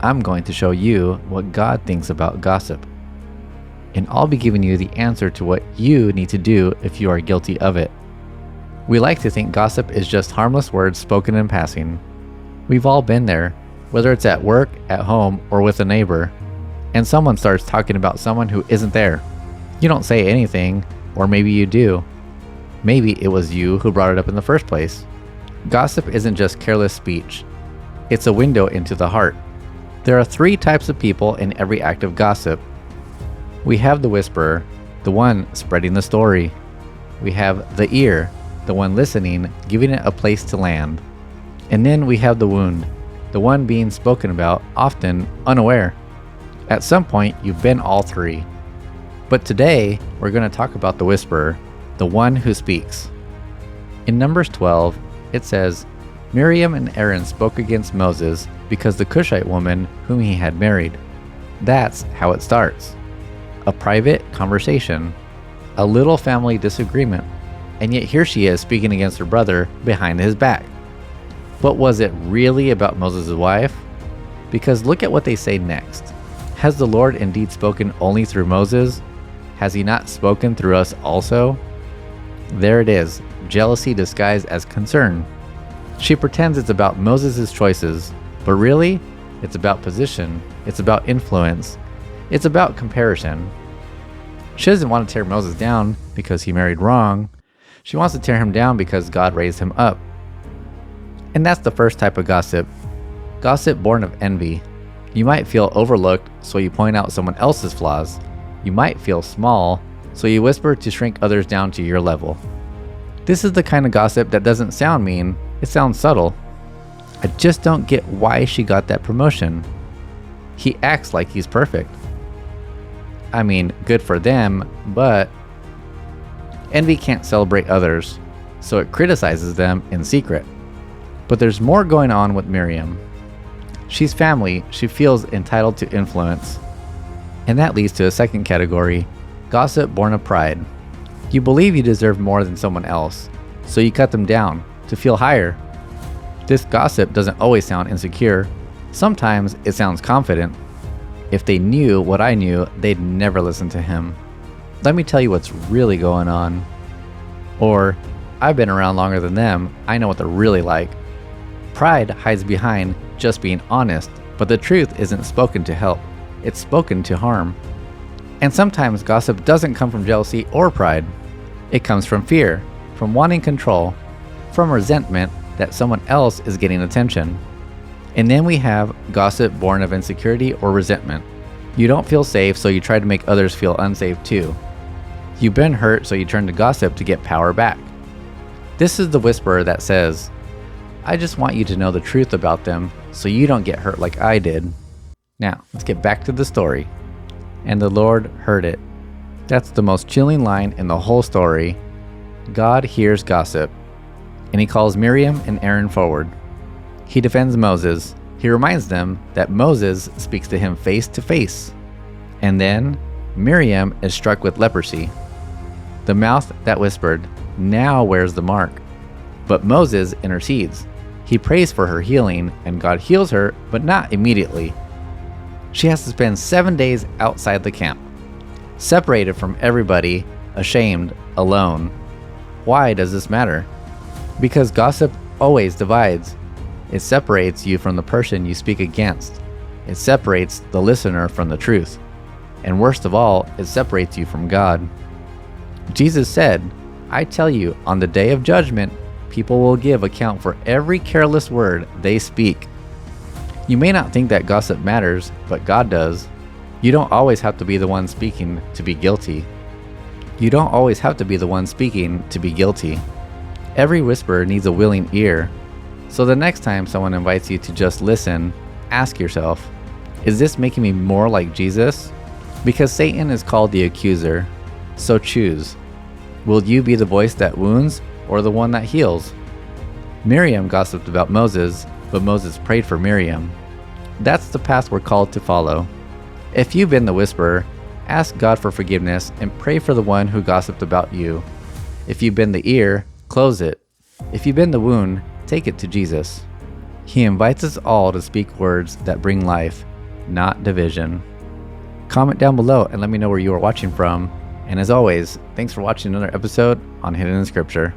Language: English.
I'm going to show you what God thinks about gossip. And I'll be giving you the answer to what you need to do if you are guilty of it. We like to think gossip is just harmless words spoken in passing. We've all been there, whether it's at work, at home, or with a neighbor, and someone starts talking about someone who isn't there. You don't say anything, or maybe you do. Maybe it was you who brought it up in the first place. Gossip isn't just careless speech. It's a window into the heart. There are 3 types of people in every act of gossip. We have the whisperer, the one spreading the story. We have the ear, the one listening, giving it a place to land. And then we have the wound, the one being spoken about, often unaware. At some point, you've been all 3. But today, we're going to talk about the whisperer, the one who speaks. In Numbers 12, it says, Miriam and Aaron spoke against Moses because the Cushite woman whom he had married. That's how it starts. A private conversation, a little family disagreement, and yet here she is speaking against her brother behind his back. But was it really about Moses' wife? Because look at what they say next. Has the Lord indeed spoken only through Moses? Has he not spoken through us also? There it is, jealousy disguised as concern. She pretends it's about Moses' choices, but really, it's about position, it's about influence, it's about comparison. She doesn't want to tear Moses down because he married wrong. She wants to tear him down because God raised him up. And that's the first type of gossip. Gossip born of envy. You might feel overlooked, so you point out someone else's flaws. You might feel small, so you whisper to shrink others down to your level. This is the kind of gossip that doesn't sound mean, it sounds subtle. I just don't get why she got that promotion. He acts like he's perfect. I mean, good for them, but envy can't celebrate others, so it criticizes them in secret. But there's more going on with Miriam. She's family, she feels entitled to influence. And that leads to a second category, gossip born of pride. You believe you deserve more than someone else, so you cut them down to feel higher. This gossip doesn't always sound insecure. Sometimes it sounds confident. If they knew what I knew, they'd never listen to him. Let me tell you what's really going on. Or, I've been around longer than them, I know what they're really like. Pride hides behind just being honest, but the truth isn't spoken to help, it's spoken to harm. And sometimes gossip doesn't come from jealousy or pride. It comes from fear, from wanting control, from resentment that someone else is getting attention. And then we have gossip born of insecurity or resentment. You don't feel safe, so you try to make others feel unsafe too. You've been hurt, so you turn to gossip to get power back. This is the whisperer that says, I just want you to know the truth about them so you don't get hurt like I did. Now, let's get back to the story. And the Lord heard it. That's the most chilling line in the whole story. God hears gossip, and he calls Miriam and Aaron forward. He defends Moses. He reminds them that Moses speaks to him face to face. And then Miriam is struck with leprosy. The mouth that whispered now wears the mark. But Moses intercedes. He prays for her healing, and God heals her, but not immediately. She has to spend 7 days outside the camp, separated from everybody, ashamed, alone. Why does this matter? Because gossip always divides. It separates you from the person you speak against. It separates the listener from the truth. And worst of all, it separates you from God. Jesus said, I tell you, on the day of judgment, people will give account for every careless word they speak. You may not think that gossip matters, but God does. You don't always have to be the one speaking to be guilty. You don't always have to be the one speaking to be guilty. Every whisperer needs a willing ear. So the next time someone invites you to just listen, ask yourself, is this making me more like Jesus? Because Satan is called the accuser. So choose. Will you be the voice that wounds or the one that heals? Miriam gossiped about Moses, but Moses prayed for Miriam. That's the path we're called to follow. If you've been the whisperer, ask God for forgiveness and pray for the one who gossiped about you. If you've been the ear, close it. If you've been the wound, take it to Jesus. He invites us all to speak words that bring life, not division. Comment down below and let me know where you are watching from. And as always, thanks for watching another episode on Hidden in Scripture.